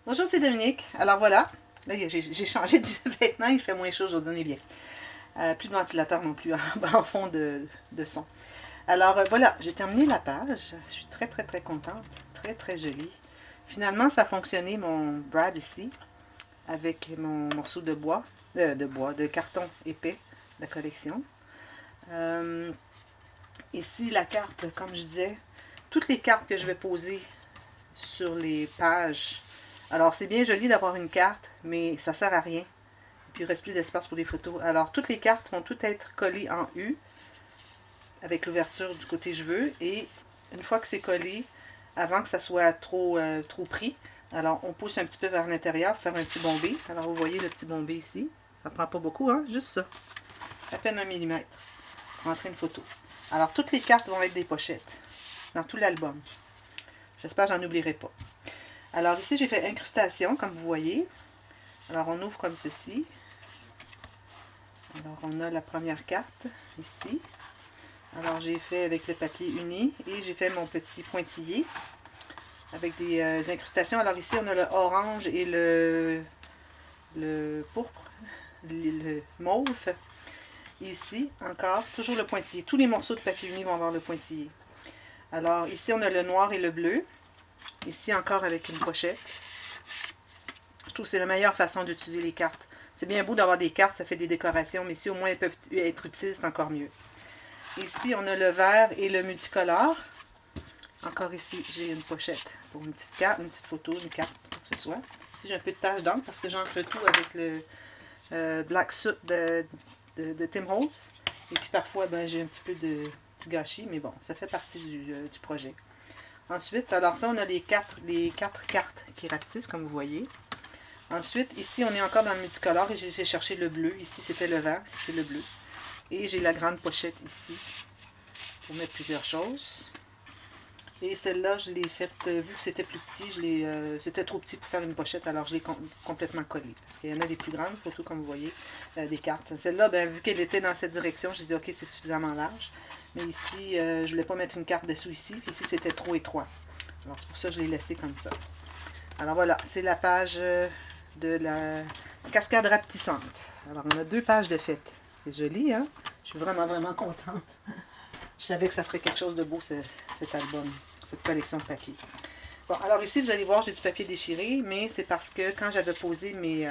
Bonjour, c'est Dominique. Alors voilà, là j'ai changé de vêtement, il fait moins chaud aujourd'hui, on est bien. Plus de ventilateur non plus en fond de son. Alors voilà, j'ai terminé la page. Je suis très très très contente, très très jolie. Finalement, ça a fonctionné mon brad ici, avec mon morceau de carton épais de la collection. Ici, la carte, comme je disais, toutes les cartes que je vais poser sur les pages. Alors, c'est bien joli d'avoir une carte, mais ça sert à rien. Puis, il ne reste plus d'espace pour les photos. Alors, toutes les cartes vont toutes être collées en U, avec l'ouverture du côté je veux. Et une fois que c'est collé, avant que ça soit trop pris, alors on pousse un petit peu vers l'intérieur pour faire un petit bombé. Alors, vous voyez le petit bombé ici. Ça ne prend pas beaucoup, hein? Juste ça. À peine 1 mm pour entrer une photo. Alors, toutes les cartes vont être des pochettes dans tout l'album. J'espère que j'en oublierai pas. Alors ici, j'ai fait incrustation, comme vous voyez. Alors, on ouvre comme ceci. Alors, on a la première carte, ici. Alors, j'ai fait avec le papier uni et j'ai fait mon petit pointillé avec des incrustations. Alors, ici, on a le orange et le pourpre, le mauve. Ici, encore, toujours le pointillé. Tous les morceaux de papier uni vont avoir le pointillé. Alors, ici, on a le noir et le bleu. Ici, encore avec une pochette. Je trouve que c'est la meilleure façon d'utiliser les cartes. C'est bien beau d'avoir des cartes, ça fait des décorations, mais si au moins elles peuvent être utiles, c'est encore mieux. Ici, on a le vert et le multicolore. Encore ici, j'ai une pochette pour une petite carte, une petite photo, une carte, quoi que ce soit. Ici, j'ai un peu de tache d'encre parce que j'encre tout avec le Black Soot de Tim Holtz. Et puis parfois, ben, j'ai un petit peu de petit gâchis, mais bon, ça fait partie du projet. Ensuite, alors ça, on a les quatre cartes qui rapetissent, comme vous voyez. Ensuite, ici, on est encore dans le multicolore et j'ai cherché le bleu. Ici, c'était le vert, ici, c'est le bleu. Et j'ai la grande pochette ici pour mettre plusieurs choses. Et celle-là, je l'ai faite, vu que c'était plus petit, c'était trop petit pour faire une pochette, alors je l'ai complètement collée. Parce qu'il y en a des plus grandes photos, comme vous voyez, des cartes. Celle-là, ben, vu qu'elle était dans cette direction, j'ai dit, ok, c'est suffisamment large. Mais ici, je ne voulais pas mettre une carte dessous ici, puis ici, c'était trop étroit. Alors, c'est pour ça que je l'ai laissé comme ça. Alors voilà, c'est la page de la cascade rapetissante. Alors, on a 2 pages de fête. C'est joli, hein? Je suis vraiment, vraiment contente. Je savais que ça ferait quelque chose de beau, cet album, cette collection de papier. Bon, alors ici, vous allez voir, j'ai du papier déchiré, mais c'est parce que quand j'avais posé mes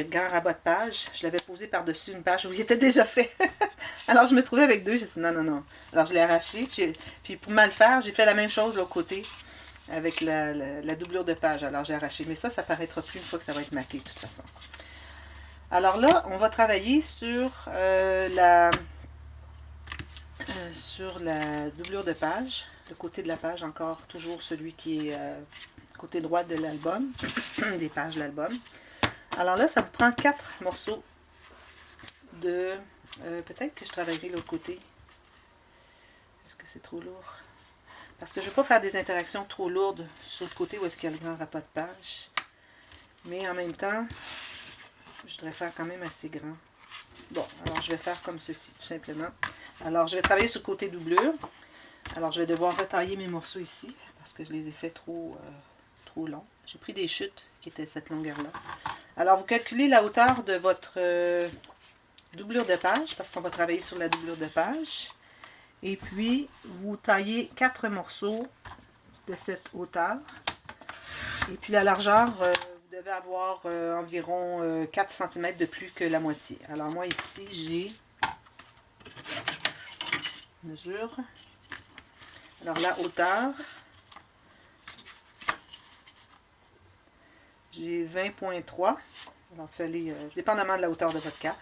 grands rabats de page, je l'avais posé par-dessus une page où il était déjà fait. Alors, je me trouvais avec 2, j'ai dit non, non, non. Alors, je l'ai arraché, puis pour mal faire, j'ai fait la même chose de l'autre côté, avec la doublure de page. Alors, j'ai arraché. Mais ça paraîtra plus une fois que ça va être maqué, de toute façon. Alors là, on va travailler sur la doublure de page. Le côté de la page, encore toujours celui qui est côté droit de l'album, des pages de l'album. Alors là, ça vous prend 4 morceaux de... peut-être que je travaillerai l'autre côté. Est-ce que c'est trop lourd? Parce que je ne veux pas faire des interactions trop lourdes sur le côté où est-ce qu'il y a le grand rapat de page. Mais en même temps, je voudrais faire quand même assez grand. Bon, alors je vais faire comme ceci, tout simplement. Alors, je vais travailler sur le côté doublure. Alors, je vais devoir retailler mes morceaux ici, parce que je les ai fait trop longs. J'ai pris des chutes qui étaient cette longueur-là. Alors, vous calculez la hauteur de votre doublure de page, parce qu'on va travailler sur la doublure de page. Et puis, vous taillez 4 morceaux de cette hauteur. Et puis, la largeur, vous devez avoir environ 4 cm de plus que la moitié. Alors, moi, ici, j'ai... mesure. Alors, la hauteur, j'ai 20,3. Alors, il fallait, dépendamment de la hauteur de votre carte,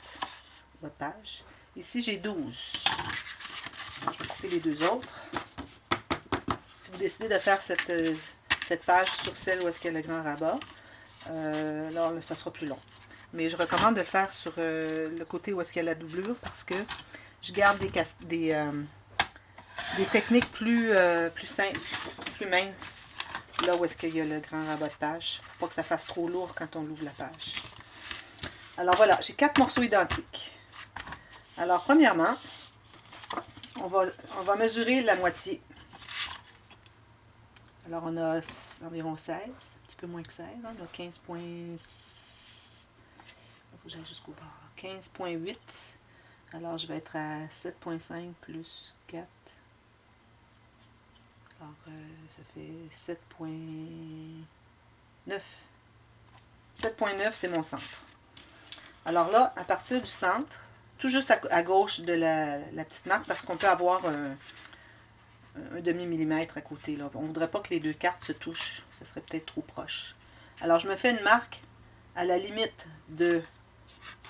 votre page. Ici, j'ai 12. Alors, je vais couper les 2 autres. Si vous décidez de faire cette page sur celle où est-ce qu'il y a le grand rabat, alors là, ça sera plus long. Mais je recommande de le faire sur le côté où est-ce qu'il y a la doublure parce que je garde des techniques plus simples, plus minces, là où est-ce qu'il y a le grand rabat de page, pour pas que ça fasse trop lourd quand on ouvre la page. Alors voilà, j'ai 4 morceaux identiques. Alors premièrement, on va mesurer la moitié. Alors, on a environ 16, un petit peu moins que 16. Hein, on a 15,6. Il faut que j'aille jusqu'au bord. 15,8. Alors, je vais être à 7,5 plus 4. Alors, ça fait 7,9. 7,9, c'est mon centre. Alors là, à partir du centre, tout juste à gauche de la petite marque, parce qu'on peut avoir un demi-millimètre à côté. Là. On ne voudrait pas que les deux cartes se touchent. Ça serait peut-être trop proche. Alors, je me fais une marque à la limite de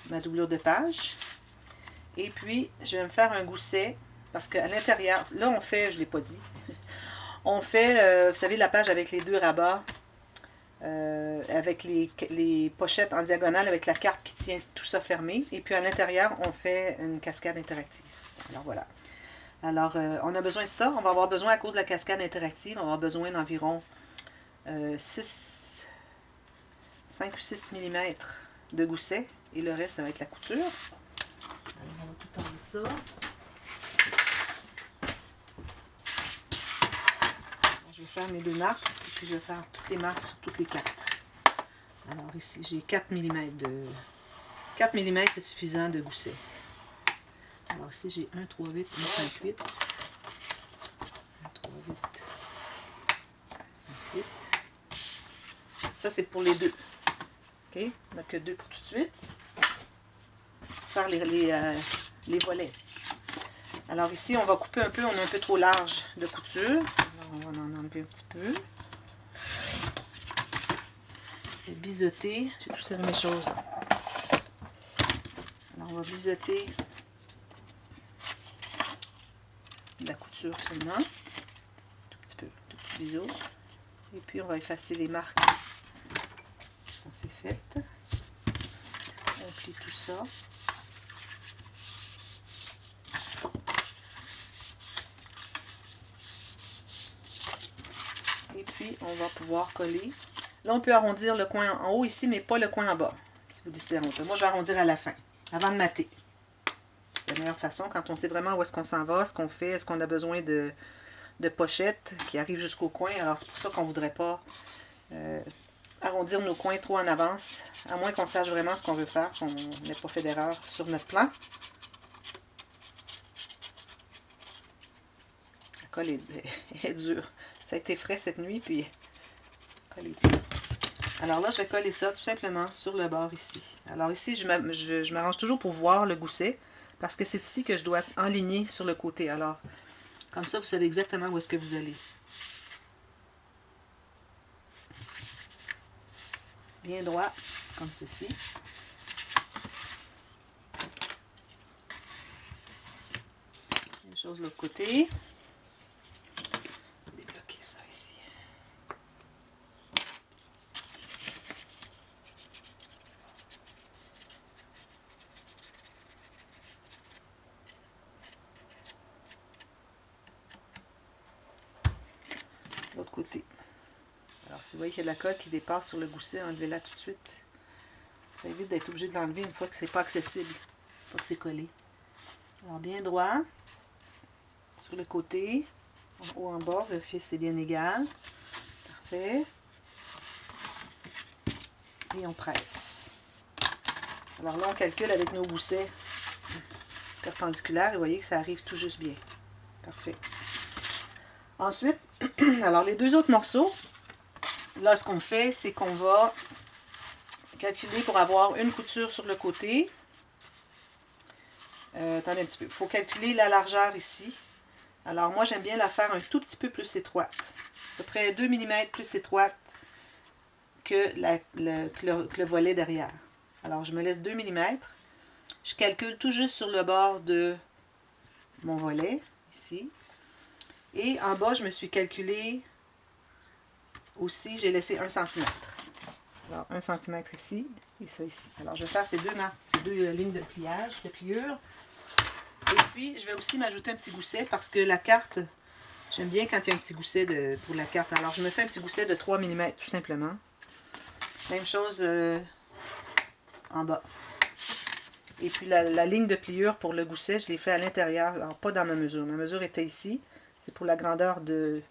ma doublure de page. Et puis, je vais me faire un gousset, parce qu'à l'intérieur, là, on fait, je ne l'ai pas dit, on fait, vous savez, la page avec les deux rabats, avec les pochettes en diagonale, avec la carte qui tient tout ça fermé. Et puis, à l'intérieur, on fait une cascade interactive. Alors, voilà. Alors, on a besoin de ça. On va avoir besoin, à cause de la cascade interactive, on va avoir besoin d'environ 5 ou 6 mm de gousset. Et le reste, ça va être la couture. Alors, on va tout enlever ça. Je vais faire mes deux marques. Et puis, je vais faire toutes les marques sur toutes les cartes. Alors, ici, j'ai 4 mm de... 4 mm, c'est suffisant de gousset. Alors ici, j'ai 1, 3, 8, 1, 5, 8. 1, 3, 8, 5, 8. Ça, c'est pour les deux. OK? On n'a que deux pour tout de suite. Faire les volets. Alors ici, on va couper un peu. On est un peu trop large de couture. Alors, on va en enlever un petit peu. Et biseauter. J'ai tout serré mes choses. Alors, on va biseauter la couture seulement, tout petit biseau, et puis on va effacer les marques qu'on s'est faites. On plie tout ça. Et puis on va pouvoir coller. Là on peut arrondir le coin en haut ici, mais pas le coin en bas, si vous décidez d'arrondir. Moi je vais arrondir à la fin, avant de mater. C'est la meilleure façon, quand on sait vraiment où est-ce qu'on s'en va, ce qu'on fait, est-ce qu'on a besoin de pochettes qui arrivent jusqu'au coin. Alors c'est pour ça qu'on ne voudrait pas arrondir nos coins trop en avance, à moins qu'on sache vraiment ce qu'on veut faire, qu'on n'ait pas fait d'erreur sur notre plan. La colle est dure. Ça a été frais cette nuit, puis la colle est dure. Alors là, je vais coller ça tout simplement sur le bord ici. Alors ici, je m'arrange toujours pour voir le gousset, parce que c'est ici que je dois enligner sur le côté. Alors, comme ça, vous savez exactement où est-ce que vous allez. Bien droit, comme ceci. Même chose de l'autre côté. Débloquer ça ici. L'autre côté. Alors, si vous voyez qu'il y a de la colle qui dépasse sur le gousset, enlevez-la tout de suite. Ça évite d'être obligé de l'enlever une fois que c'est pas accessible, une fois que c'est collé. Alors, bien droit, sur le côté, en haut, en bas, vérifiez si c'est bien égal. Parfait. Et on presse. Alors là, on calcule avec nos goussets perpendiculaires et vous voyez que ça arrive tout juste bien. Parfait. Ensuite, alors les deux autres morceaux, là, ce qu'on fait, c'est qu'on va calculer pour avoir une couture sur le côté. Attendez un petit peu. Il faut calculer la largeur ici. Alors, moi, j'aime bien la faire un tout petit peu plus étroite. À peu près 2 mm plus étroite que le volet derrière. Alors, je me laisse 2 mm. Je calcule tout juste sur le bord de mon volet, ici. Et en bas, je me suis calculé aussi, j'ai laissé 1 cm. Alors, 1 cm ici et ça ici. Alors, je vais faire ces deux lignes de pliage, de pliure. Et puis, je vais aussi m'ajouter un petit gousset parce que la carte, j'aime bien quand il y a un petit gousset pour la carte. Alors, je me fais un petit gousset de 3 mm tout simplement. Même chose en bas. Et puis, la ligne de pliure pour le gousset, je l'ai fait à l'intérieur. Alors, pas dans ma mesure. Ma mesure était ici. C'est pour la grandeur de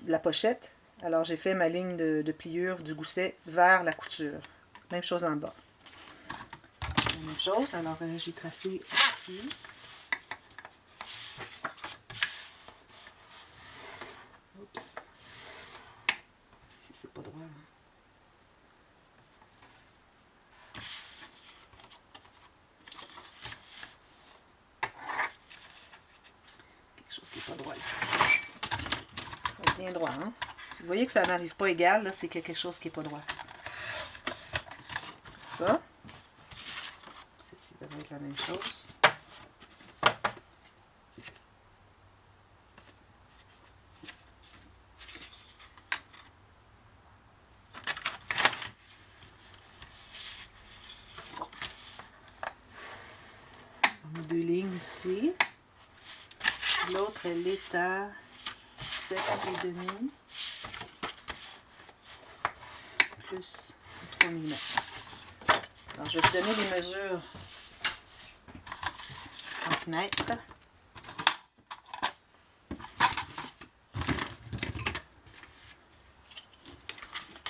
la pochette. Alors, j'ai fait ma ligne de pliure du gousset vers la couture. Même chose en bas. La même chose. Alors, j'ai tracé ici. Oups. Ici, c'est pas droit. Hein. Quelque chose qui n'est pas droit ici. Il faut être bien droit, hein? Si vous voyez que ça n'arrive pas égal, là, c'est qu'il y a quelque chose qui n'est pas droit. Ça. Celle-ci devrait être la même chose. On a deux lignes ici. L'autre, elle est à 7,5 plus 3 mm. Alors, je vais vous donner les mesures centimètres.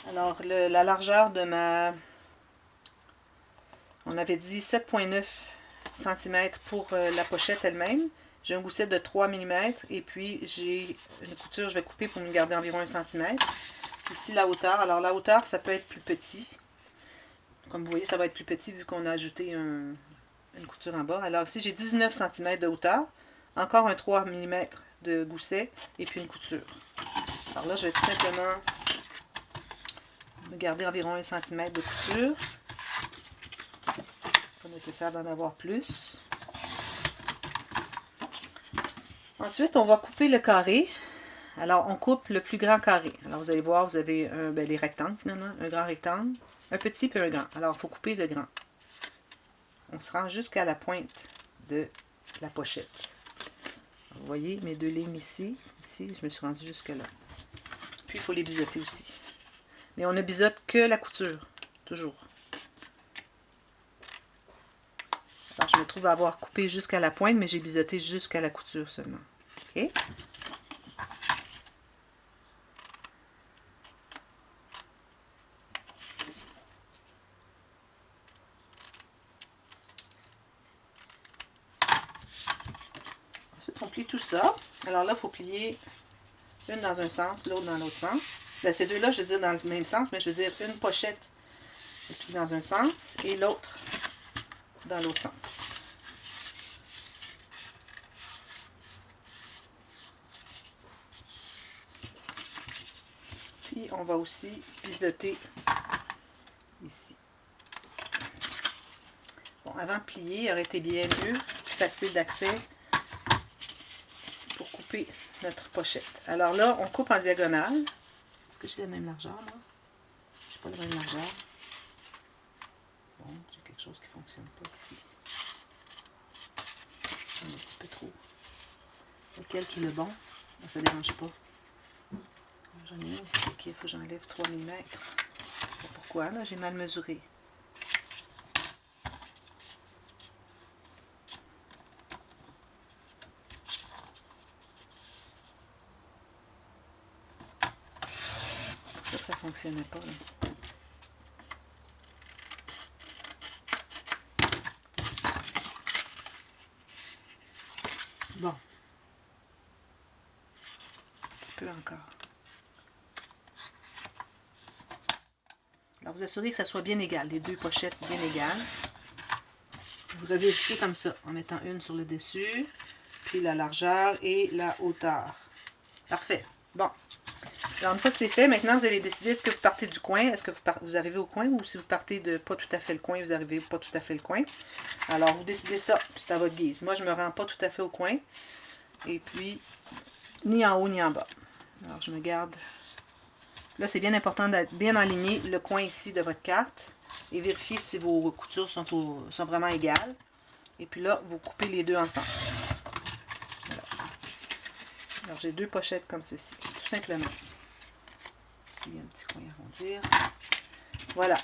Alors, la largeur de ma... On avait dit 7,9 cm pour la pochette elle-même. J'ai un gousset de 3 mm et puis j'ai une couture, je vais couper pour me garder environ 1 cm. Ici, la hauteur. Alors, la hauteur, ça peut être plus petit. Comme vous voyez, ça va être plus petit vu qu'on a ajouté une couture en bas. Alors ici, j'ai 19 cm de hauteur. Encore un 3 mm de gousset et puis une couture. Alors là, je vais tout simplement me garder environ 1 cm de couture. Pas nécessaire d'en avoir plus. Ensuite, on va couper le carré. Alors, on coupe le plus grand carré. Alors, vous allez voir, vous avez les rectangles finalement. Un grand rectangle, un petit puis un grand. Alors, il faut couper le grand. On se rend jusqu'à la pointe de la pochette. Vous voyez mes deux lignes ici. Ici, je me suis rendue jusque là. Puis, il faut les biseauter aussi. Mais on ne biseaute que la couture. Toujours. Alors, je me trouve à avoir coupé jusqu'à la pointe, mais j'ai biseauté jusqu'à la couture seulement. OK? Ensuite, on plie tout ça. Alors là, il faut plier une dans un sens, l'autre dans l'autre sens. Bien, ces deux-là, je veux dire dans le même sens, mais je veux dire une pochette je plie dans un sens et l'autre dans l'autre sens. Puis, on va aussi biseauter ici. Bon, avant de plier, il aurait été bien mieux, plus facile d'accès pour couper notre pochette. Alors là, on coupe en diagonale. Est-ce que j'ai la même largeur, moi? Je n'ai pas la même largeur. Bon, j'ai quelque chose qui ne fonctionne pas ici. J'en ai un petit peu trop. Lequel qui est le bon? Ça ne dérange pas. J'en ai un ici qu'il faut que j'enlève 3 mm. Pourquoi? Là, j'ai mal mesuré. C'est pour ça que ça ne fonctionnait pas. Là. Bon. Un petit peu encore. Alors, vous assurez que ça soit bien égal, les deux pochettes bien égales. Vous revérifiez comme ça, en mettant une sur le dessus, puis la largeur et la hauteur. Parfait. Bon. Alors, une fois que c'est fait, maintenant, vous allez décider est-ce que vous partez du coin, est-ce que vous arrivez au coin, ou si vous partez de pas tout à fait le coin, vous n'arrivez pas tout à fait le coin. Alors, vous décidez ça, c'est à votre guise. Moi, je ne me rends pas tout à fait au coin, et puis, ni en haut, ni en bas. Alors, je me garde... Là, c'est bien important d'être bien aligné le coin ici de votre carte et vérifier si vos coutures sont vraiment égales. Et puis là, vous coupez les deux ensemble. Voilà. Alors, j'ai deux pochettes comme ceci, tout simplement. Ici, il y a un petit coin à arrondir. Voilà.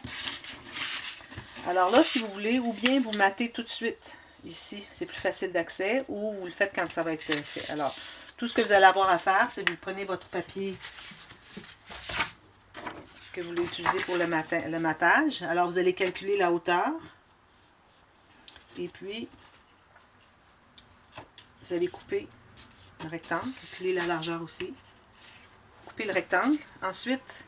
Alors là, si vous voulez, ou bien vous matez tout de suite ici, c'est plus facile d'accès, ou vous le faites quand ça va être fait. Alors, Tout ce que vous allez avoir à faire, c'est que vous prenez votre papier que vous voulez utiliser pour le matage. Alors, vous allez calculer la hauteur. Et puis, vous allez couper le rectangle, calculer la largeur aussi. Couper le rectangle. Ensuite,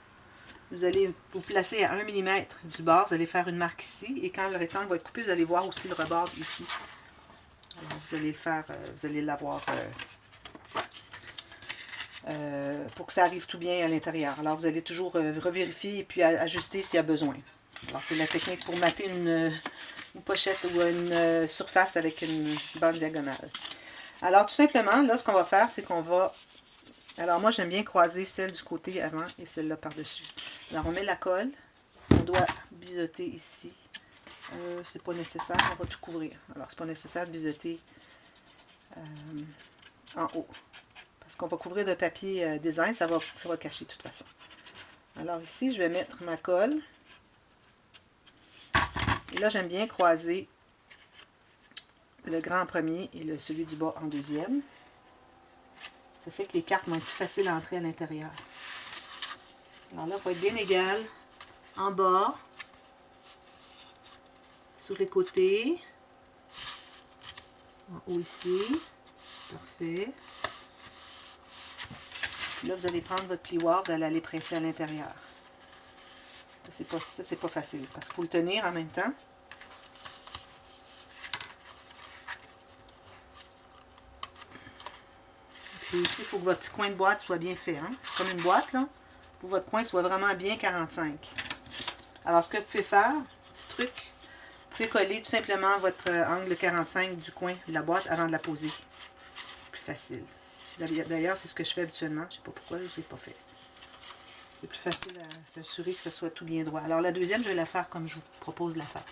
vous allez vous placer à 1 mm du bord. Vous allez faire une marque ici. Et quand le rectangle va être coupé, vous allez voir aussi le rebord ici. Alors, vous allez le faire, vous allez l'avoir pour que ça arrive tout bien à l'intérieur. Alors, vous allez toujours revérifier et puis ajuster s'il y a besoin. Alors, c'est la technique pour mater une pochette ou une surface avec une bande diagonale. Alors, tout simplement, là, ce qu'on va faire, c'est qu'on va... Alors, moi, j'aime bien croiser celle du côté avant et celle-là par-dessus. Alors, on met la colle. On doit biseauter ici. C'est pas nécessaire, on va tout couvrir. Alors, c'est pas nécessaire de biseauter en haut. Parce qu'on va couvrir de papier design, ça va cacher de toute façon. Alors, ici, je vais mettre ma colle. Et là, j'aime bien croiser le grand en premier et celui du bas en deuxième. Ça fait que les cartes vont être plus faciles à entrer à l'intérieur. Alors là, il faut être bien égal en bas, sur les côtés, en haut ici. Parfait. Puis là, vous allez prendre votre plioir, vous allez aller presser à l'intérieur. Ça, c'est pas facile parce qu'il faut le tenir en même temps. Puis aussi, il faut que votre petit coin de boîte soit bien fait. Hein? C'est comme une boîte, là. Pour que votre coin soit vraiment bien 45. Alors, ce que vous pouvez faire, petit truc, vous pouvez coller tout simplement votre angle 45 du coin de la boîte avant de la poser. Plus facile. D'ailleurs, c'est ce que je fais habituellement. Je ne sais pas pourquoi je ne l'ai pas fait. C'est plus facile à s'assurer que ce soit tout bien droit. Alors, la deuxième, je vais la faire comme je vous propose de la faire.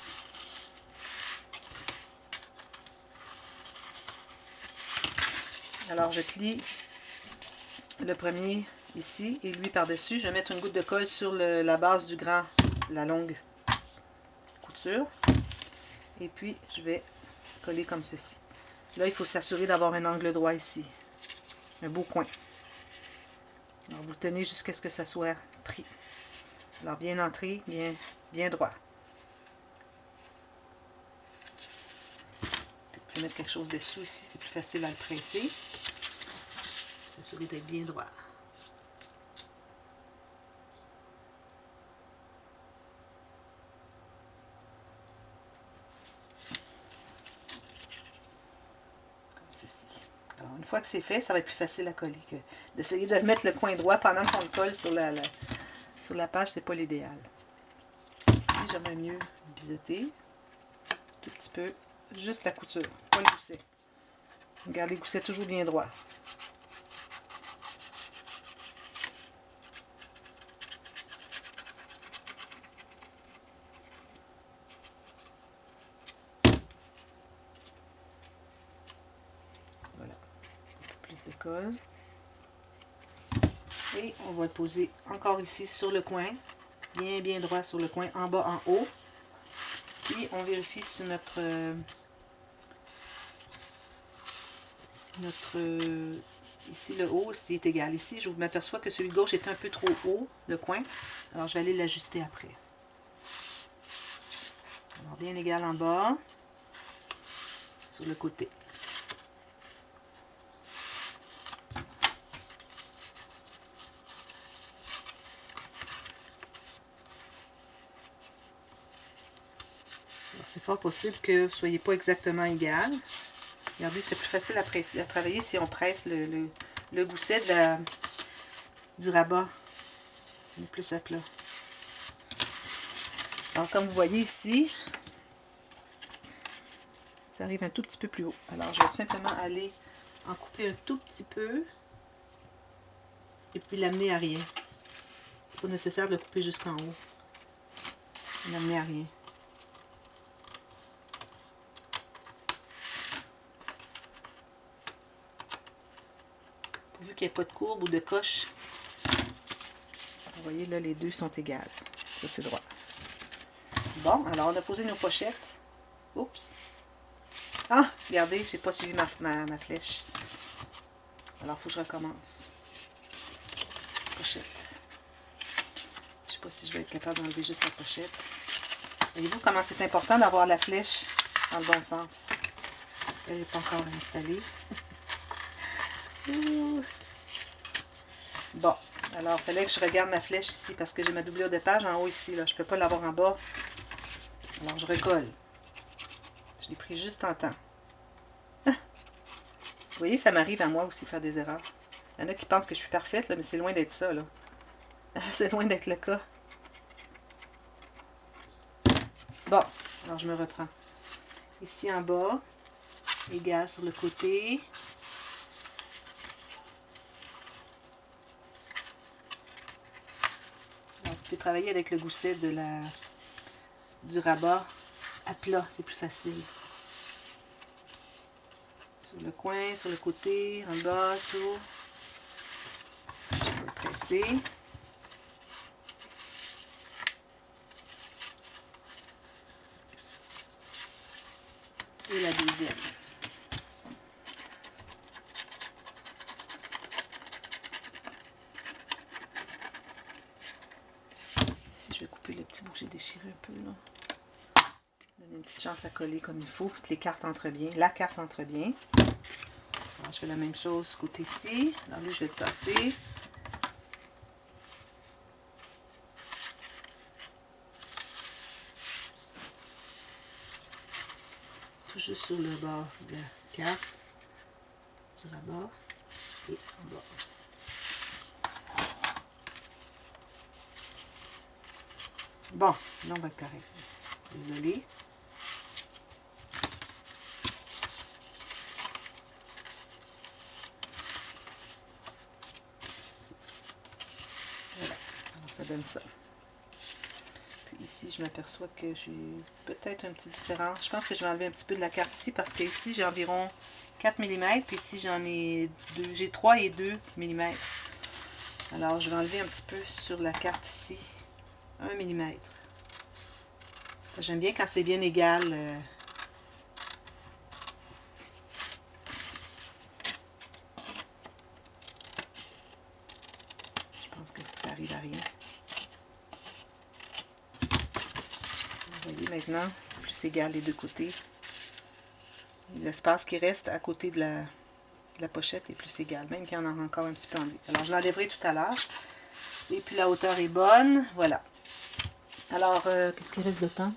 Alors, je plie le premier ici et lui par-dessus. Je vais mettre une goutte de colle sur la base du grand, la longue couture. Et puis, je vais coller comme ceci. Là, il faut s'assurer d'avoir un angle droit ici. Un beau coin. Alors, vous le tenez jusqu'à ce que ça soit pris. Alors, bien entré, bien droit. Puis, vous pouvez mettre quelque chose dessous ici, c'est plus facile à le presser. S'assurer d'être bien droit. Ceci. Alors, une fois que c'est fait, ça va être plus facile à coller que d'essayer de mettre le coin droit pendant qu'on le colle sur la page, c'est pas l'idéal. Ici, j'aimerais mieux biseauter un tout petit peu, juste la couture, pas le gousset. Regardez, le gousset toujours bien droit. Voilà, un peu plus de colle. Et on va le poser encore ici sur le coin, bien droit sur le coin, en bas, en haut. Puis on vérifie si ici le haut, s'il est égal. Ici, je m'aperçois que celui de gauche est un peu trop haut, le coin. Alors, je vais aller l'ajuster après. Alors, bien égal en bas, sur le côté. C'est fort possible que vous ne soyez pas exactement égal. Regardez, c'est plus facile à travailler si on presse le gousset du rabat. Il est plus à plat. Alors, comme vous voyez ici, ça arrive un tout petit peu plus haut. Alors, je vais tout simplement aller en couper un tout petit peu et puis l'amener à rien. C'est pas nécessaire de le couper jusqu'en haut. L'amener à rien. Vu qu'il n'y a pas de courbe ou de coche, vous voyez là, les deux sont égales. Ça, c'est droit. Bon, alors on a posé nos pochettes. Oups! Ah, regardez, je n'ai pas suivi ma flèche. Alors, il faut que je recommence. Pochette. Je ne sais pas si je vais être capable d'enlever juste la pochette. Voyez-vous comment c'est important d'avoir la flèche dans le bon sens. Elle n'est pas encore installée. Bon, alors il fallait que je regarde ma flèche ici parce que j'ai ma doublure de page en haut ici. Là. Je ne peux pas l'avoir en bas. Alors je recolle. Je l'ai pris juste en temps. Vous voyez, ça m'arrive à moi aussi faire des erreurs. Il y en a qui pensent que je suis parfaite, là, mais c'est loin d'être ça. Là. C'est loin d'être le cas. Bon, alors je me reprends. Ici en bas, égal sur le côté. Alors, vous pouvez travailler avec le gousset du rabat à plat, c'est plus facile. Sur le coin, sur le côté, en bas, tout. Je peux le presser. Et la deuxième. Ici, je vais couper le petit bout que j'ai déchiré un peu. Là. Donner une petite chance à coller comme il faut, que les cartes entrent bien. La carte entre bien. Alors, je fais la même chose côté ici. Alors, lui, je vais le tasser. Juste sur le bord de la carte, du rabat et en bas. Bon, là on va être correct. Désolée. Voilà, alors ça donne ça. Ici, je m'aperçois que j'ai peut-être un petit différence. Je pense que je vais enlever un petit peu de la carte ici parce que ici, j'ai environ 4 mm. Puis ici, j'en ai 2. J'ai 3 et 2 mm. Alors, je vais enlever un petit peu sur la carte ici. 1 mm. J'aime bien quand c'est bien égal. Je pense que ça arrive à rien. Vous voyez maintenant, c'est plus égal les deux côtés. L'espace qui reste à côté de la pochette est plus égal, même qu'il y en a encore un petit peu enlevé. Alors je l'enlèverai tout à l'heure. Et puis la hauteur est bonne. Voilà. Alors, qu'est-ce qu'il reste de temps?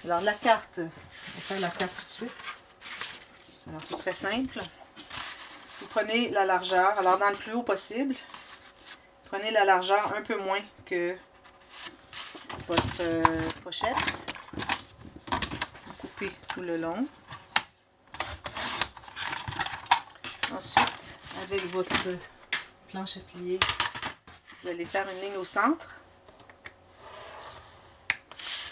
Alors la carte, on va faire la carte tout de suite. Alors c'est très simple. Vous prenez la largeur, alors dans le plus haut possible, prenez la largeur un peu moins que votre pochette. Vous coupez tout le long. Ensuite, avec votre planche à plier, vous allez faire une ligne au centre.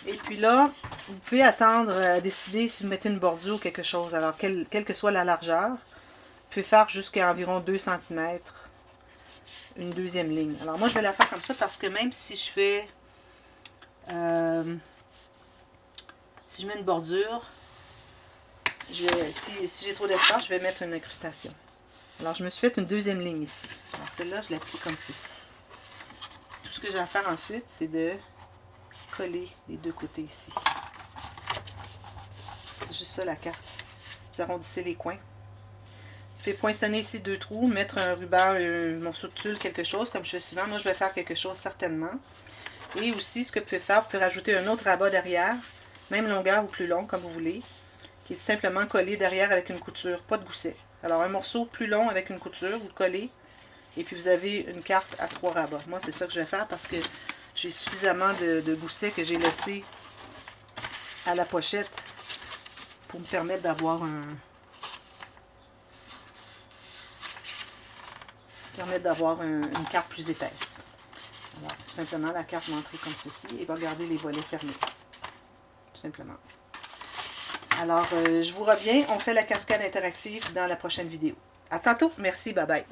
Et puis là, vous pouvez attendre à décider si vous mettez une bordure ou quelque chose. Alors, quelle que soit la largeur, vous pouvez faire jusqu'à environ 2 cm une deuxième ligne. Alors, moi, je vais la faire comme ça parce que même si je fais... si je mets une bordure, si j'ai trop d'espace, je vais mettre une incrustation. Alors, je me suis fait une deuxième ligne ici. Alors, celle-là, je l'applique comme ceci. Tout ce que j'ai à faire ensuite, c'est de coller les deux côtés ici. C'est juste ça la carte. Vous arrondissez les coins. Vous faites poinçonner ici 2 trous, mettre un ruban, un morceau de tulle, quelque chose, comme je fais souvent. Moi, je vais faire quelque chose certainement. Et aussi, ce que vous pouvez faire, vous pouvez rajouter un autre rabat derrière, même longueur ou plus long, comme vous voulez, qui est tout simplement collé derrière avec une couture, pas de gousset. Alors, un morceau plus long avec une couture, vous le collez, et puis vous avez une carte à 3 rabats. Moi, c'est ça que je vais faire parce que j'ai suffisamment de goussets que j'ai laissé à la pochette pour me permettre d'avoir une carte plus épaisse. Alors, tout simplement, la carte va entrer comme ceci et va garder les volets fermés. Tout simplement. Alors, je vous reviens. On fait la cascade interactive dans la prochaine vidéo. À tantôt. Merci. Bye bye.